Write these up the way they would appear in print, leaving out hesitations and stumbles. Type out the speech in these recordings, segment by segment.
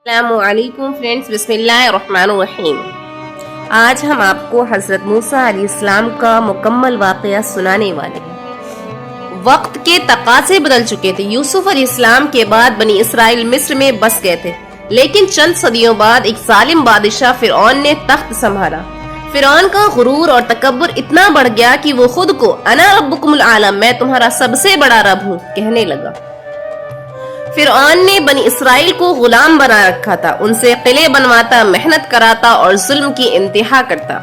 السلام علیکم فرینڈز، بسم اللہ الرحمن الرحیم۔ آج ہم آپ کو حضرت موسیٰ علیہ السلام کا مکمل واقعہ سنانے والے ہیں۔ وقت کے تقاضے بدل چکے تھے۔ یوسف علیہ السلام کے بعد بنی اسرائیل مصر میں بس گئے تھے، لیکن چند صدیوں بعد ایک ظالم بادشاہ فرعون نے تخت سنبھالا۔ فرعون کا غرور اور تکبر اتنا بڑھ گیا کہ وہ خود کو انا ربکم العالی، میں تمہارا سب سے بڑا رب ہوں، کہنے لگا۔ فرعون نے بنی اسرائیل کو غلام بنا رکھا تھا، ان سے قلعے بنواتا، محنت کراتا اور ظلم کی انتہا کرتا۔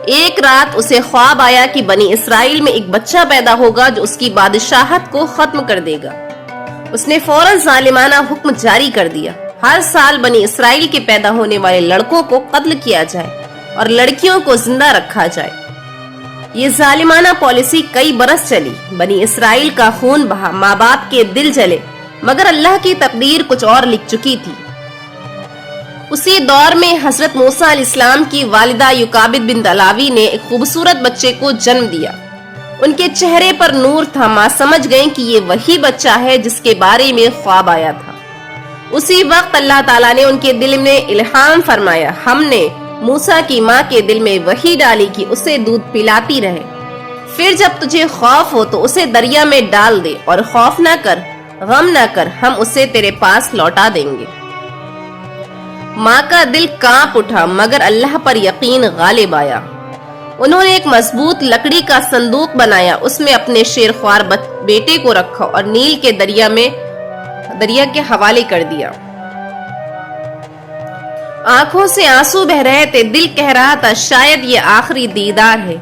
ایک رات اسے خواب آیا کہ بنی اسرائیل میں ایک بچہ پیدا ہوگا جو اس کی بادشاہت کو ختم کر دے گا۔ اس نے فوراً ظالمانہ حکم جاری کر دیا، ہر سال بنی اسرائیل کے پیدا ہونے والے لڑکوں کو قتل کیا جائے اور لڑکیوں کو زندہ رکھا جائے۔ یہ ظالمانہ پالیسی کئی برس چلی، بنی اسرائیل کا خون بہا، ماں باپ کے دل جلے، مگر اللہ کی تقدیر کچھ اور لکھ چکی تھی۔ اسی دور میں حضرت موسیٰ علیہ السلام کی والدہ یوکابد بنت علاوی نے ایک خوبصورت بچے کو جنم دیا۔ ان کے چہرے پر نور تھا، ماں سمجھ گئیں کہ یہ وہی بچہ ہے جس کے بارے میں خواب آیا تھا۔ اسی وقت اللہ تعالیٰ نے ان کے دل میں الہام فرمایا، ہم نے موسیٰ کی ماں کے دل میں وحی ڈالی کہ اسے دودھ پلاتی رہے، پھر جب تجھے خوف ہو تو اسے دریا میں ڈال دے اور خوف نہ کر، غم نہ کر، ہم اسے تیرے پاس لوٹا دیں گے۔ ماں کا دل کانپ اٹھا، مگر اللہ پر یقین غالب آیا۔ انہوں نے ایک مضبوط لکڑی کا صندوق بنایا، اس میں اپنے شیرخوار بیٹے کو رکھا اور نیل کے دریا کے حوالے کر دیا۔ آنکھوں سے آنسو بہ رہے تھے، دل کہہ رہا تھا شاید یہ آخری دیدار ہے،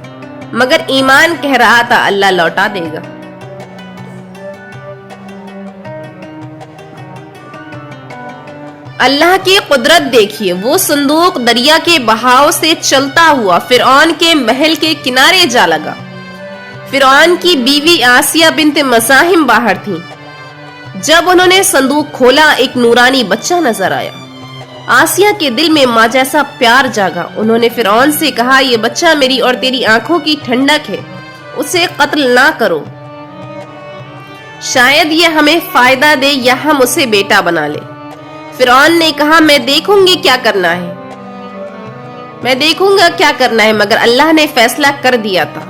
مگر ایمان کہہ رہا تھا اللہ لوٹا دے گا۔ اللہ کی قدرت دیکھیے، وہ صندوق دریا کے بہاؤ سے چلتا ہوا فرعون کے محل کے کنارے جا لگا۔ فرعون کی بیوی آسیہ بنت مزاحم باہر تھیں۔ جب انہوں نے صندوق کھولا، ایک نورانی بچہ نظر آیا۔ آسیہ کے دل میں ماں جیسا پیار جاگا۔ انہوں نے فرعون سے کہا، یہ بچہ میری اور تیری آنکھوں کی ٹھنڈک ہے، اسے قتل نہ کرو، شاید یہ ہمیں فائدہ دے یا ہم اسے بیٹا بنا لیں۔ فرعون نے کہا، میں دیکھوں گا کیا کرنا ہے، مگر اللہ نے فیصلہ کر دیا تھا،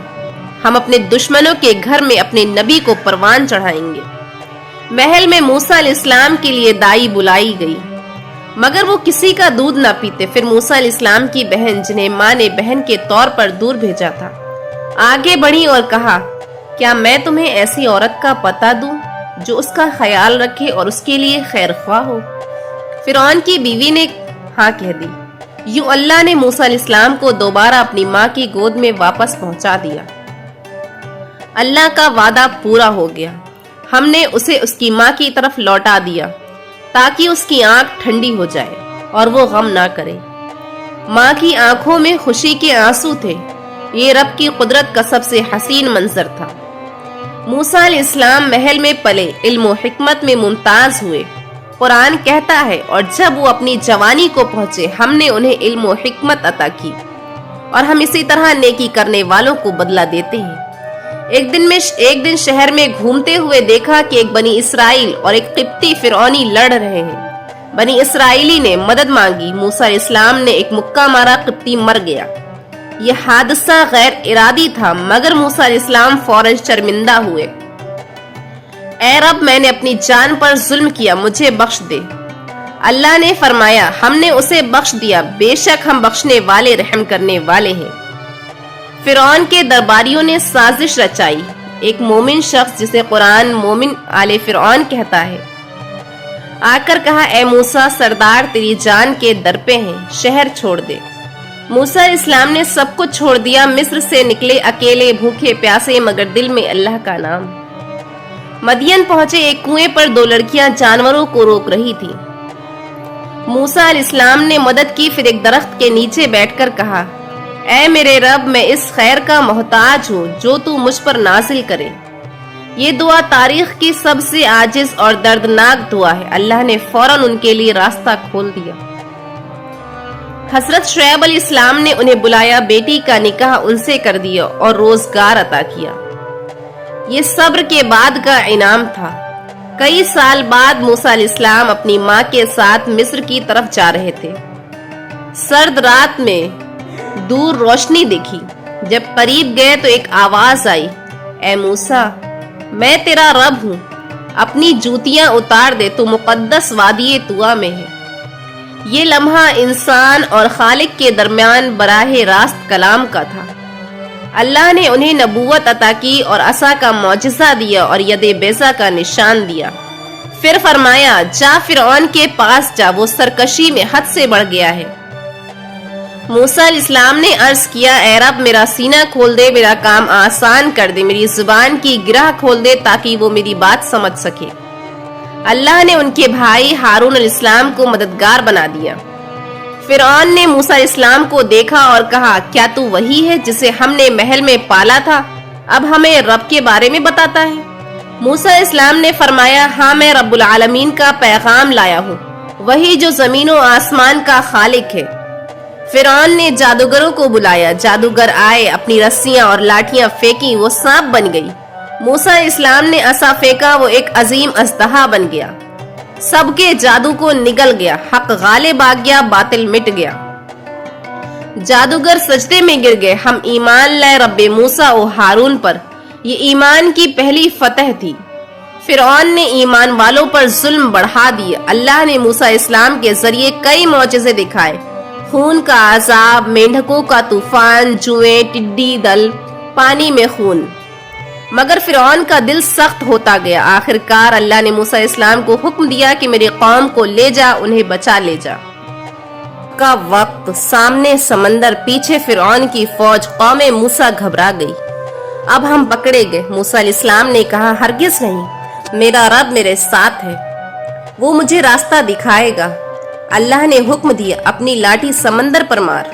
ہم اپنے دشمنوں کے گھر میں اپنے نبی کو پروان چڑھائیں گے۔ محل میں موسیٰ علیہ السلام کے لیے دائی بلائی گئی، مگر وہ کسی کا دودھ نہ پیتے۔ پھر موسیٰ علیہ السلام کی بہن، جنہیں ماں نے بہن کے طور پر دور بھیجا تھا، آگے بڑھی اور کہا، کیا میں تمہیں ایسی عورت کا پتہ دوں جو اس کا خیال رکھے اور اس کے لیے خیر خواہ ہو؟ فرعون کی بیوی نے ہاں کہہ دی۔ یوں اللہ نے موسیٰ علیہ السلام کو دوبارہ اپنی ماں کی گود میں واپس پہنچا دیا۔ اللہ کا وعدہ پورا ہو گیا، ہم نے اسے اس کی ماں کی طرف لوٹا دیا تاکہ اس کی آنکھ ٹھنڈی ہو جائے اور وہ غم نہ کرے۔ ماں کی آنکھوں میں خوشی کے آنسو تھے۔ یہ رب کی قدرت کا سب سے حسین منظر تھا۔ موسیٰ علیہ السلام محل میں پلے، علم و حکمت میں ممتاز ہوئے۔ قرآن کہتا ہے، اور جب وہ اپنی جوانی کو پہنچے، ہم نے انہیں علم و حکمت عطا کی، اور ہم اسی طرح نیکی کرنے والوں کو بدلہ دیتے ہیں۔ ایک دن شہر میں گھومتے ہوئے دیکھا کہ ایک بنی اسرائیل اور ایک قبطی فرعونی لڑ رہے ہیں۔ بنی اسرائیلی نے مدد مانگی، موسیٰ علیہ السلام نے ایک مکہ مارا، قبطی مر گیا۔ یہ حادثہ غیر ارادی تھا، مگر موسیٰ علیہ السلام فوراً شرمندہ ہوئے۔ اے رب، میں نے اپنی جان پر ظلم کیا، مجھے بخش دے۔ اللہ نے فرمایا، ہم نے اسے بخش دیا، بے شک ہم بخشنے والے، رحم کرنے والے ہیں۔ فرعون کے درباریوں نے سازش رچائی۔ ایک مومن شخص، جسے قرآن مومن آل فرعون کہتا ہے، آ کر کہا، اے موسیٰ، سردار تیری جان کے در پہ ہیں، شہر چھوڑ دے۔ موسیٰ علیہ السلام نے سب کچھ چھوڑ دیا، مصر سے نکلے، اکیلے، بھوکے پیاسے، مگر دل میں اللہ کا نام۔ مدین پہنچے، ایک کنویں پر دو لڑکیاں جانوروں کو روک رہی تھیں۔ موسیٰ علیہ السلام نے مدد کی، پھر ایک درخت کے نیچے بیٹھ کر کہا، اے میرے رب، میں اس خیر کا محتاج ہوں جو تو مجھ پر نازل کرے۔ یہ دعا تاریخ کی سب سے عاجز اور دردناک دعا ہے۔ اللہ نے فوراً ان کے لیے راستہ کھول دیا۔ حضرت شعیب علیہ السلام نے انہیں بلایا، بیٹی کا نکاح ان سے کر دیا اور روزگار عطا کیا۔ یہ صبر کے بعد کا انعام تھا۔ کئی سال بعد موسیٰ علیہ السلام اپنی ماں کے ساتھ مصر کی طرف جا رہے تھے۔ سرد رات میں دور روشنی دیکھی۔ جب قریب گئے تو ایک آواز آئی، اے موسیٰ، میں تیرا رب ہوں، اپنی جوتیاں اتار دے، تو مقدس وادی طویٰ میں ہے۔ یہ لمحہ انسان اور خالق کے درمیان براہ راست کلام کا تھا۔ اللہ نے انہیں نبوت عطا کی اور عصا کا معجزہ دیا اور ید بیضا کا نشان دیا۔ پھر فرمایا، جا فرعون کے پاس جا، وہ سرکشی میں حد سے بڑھ گیا ہے۔ موسیٰ علیہ السلام نے عرض کیا، اے رب، میرا سینہ کھول دے، میرا کام آسان کر دے، میری زبان کی گرہ کھول دے تاکہ وہ میری بات سمجھ سکے۔ اللہ نے ان کے بھائی ہارون علیہ السلام کو مددگار بنا دیا۔ فرعون نے موسیٰ علیہ السلام کو دیکھا اور کہا، کیا تو وہی ہے جسے ہم نے محل میں پالا تھا؟ اب ہمیں رب کے بارے میں بتاتا ہے۔ موسیٰ علیہ السلام نے فرمایا، ہاں، میں رب العالمین کا پیغام لایا ہوں، وہی جو زمین و آسمان کا خالق ہے۔ فرعون نے جادوگروں کو بلایا، جادوگر آئے، اپنی رسیاں اور لاٹھیاں پھینکی، وہ سانپ بن گئی۔ موسیٰ علیہ السلام نے عصا پھینکا، وہ ایک عظیم اژدہا بن گیا۔ سب کے جادو کو نگل گیا، حق غالب آ گیا، باطل مٹ گیا۔ جادوگر سجدے میں گر گئے، ہم ایمان لائے رب موسیٰ و ہارون پر۔ یہ ایمان کی پہلی فتح تھی۔ فرعون نے ایمان والوں پر ظلم بڑھا دیے۔ اللہ نے موسیٰ علیہ السلام کے ذریعے کئی معجزے دکھائے، خون کا عذاب، مینڈھکوں کا طوفان، جوئیں، ٹڈی دل، پانی میں خون۔ مگر فرعون کا دل سخت ہوتا گیا۔ آخرکار اللہ نے موسیٰ علیہ السلام کو حکم دیا کہ میری قوم کو لے جا، انہیں بچا لے جا۔ کا وقت، سامنے سمندر، پیچھے فرعون کی فوج، قوم موسیٰ گھبرا گئی۔ اب ہم پکڑے گئے۔ موسیٰ علیہ السلام نے کہا، ہرگز نہیں، میرا رب میرے ساتھ ہے، وہ مجھے راستہ دکھائے گا۔ اللہ نے حکم دیا، اپنی لاٹھی سمندر پر مار۔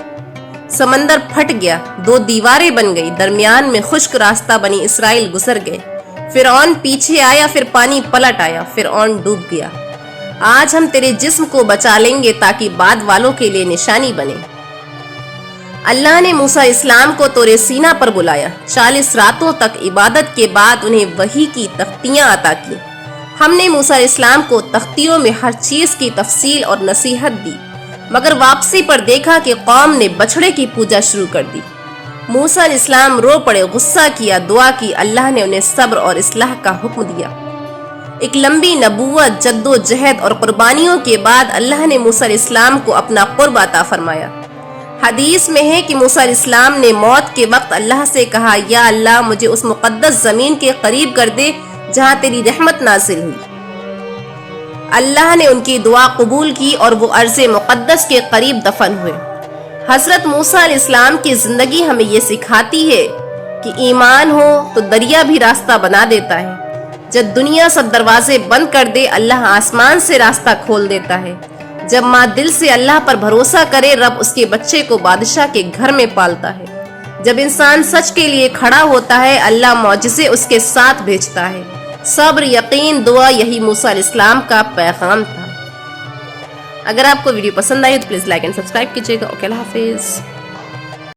سمندر پھٹ گیا، دو دیواریں بن گئی، درمیان میں خشک راستہ، بنی اسرائیل گزر گئے۔ فرعون پیچھے آیا، پھر پانی پلٹ آیا، فرعون ڈوب گیا۔ آج ہم تیرے جسم کو بچا لیں گے تاکہ بعد والوں کے لیے نشانی بنے۔ اللہ نے موسیٰ علیہ السلام کو طور سینا پر بلایا۔ 40 راتوں تک عبادت کے بعد انہیں وحی کی تختیاں عطا کی۔ ہم نے موسیٰ علیہ السلام کو تختیوں میں ہر چیز کی تفصیل اور نصیحت دی، مگر واپسی پر دیکھا کہ قوم نے بچھڑے کی پوجا شروع کر دی۔ موسیٰ علیہ السلام رو پڑے، غصہ کیا، دعا کی۔ اللہ نے انہیں صبر اور اصلاح کا حکم دیا۔ ایک لمبی نبوت، جد و جہد اور قربانیوں کے بعد اللہ نے موسیٰ علیہ السلام کو اپنا قرب عطا فرمایا۔ حدیث میں ہے کہ موسیٰ علیہ السلام نے موت کے وقت اللہ سے کہا، یا اللہ، مجھے اس مقدس زمین کے قریب کر دے جہاں تیری رحمت نازل ہوئی۔ اللہ نے ان کی دعا قبول کی اور وہ ارض مقدس کے قریب دفن ہوئے۔ حضرت موسیٰ علیہ السلام کی زندگی ہمیں یہ سکھاتی ہے کہ ایمان ہو تو دریا بھی راستہ بنا دیتا ہے۔ جب دنیا سب دروازے بند کر دے، اللہ آسمان سے راستہ کھول دیتا ہے۔ جب ماں دل سے اللہ پر بھروسہ کرے، رب اس کے بچے کو بادشاہ کے گھر میں پالتا ہے۔ جب انسان سچ کے لیے کھڑا ہوتا ہے، اللہ معجزے اس کے ساتھ بھیجتا ہے۔ صبر، یقین، دعا، یہی موسیٰ علیہ السلام کا پیغام تھا۔ اگر آپ کو ویڈیو پسند آئی تو پلیز لائک اینڈ سبسکرائب کیجیے گا۔ اوکے، اللہ حافظ۔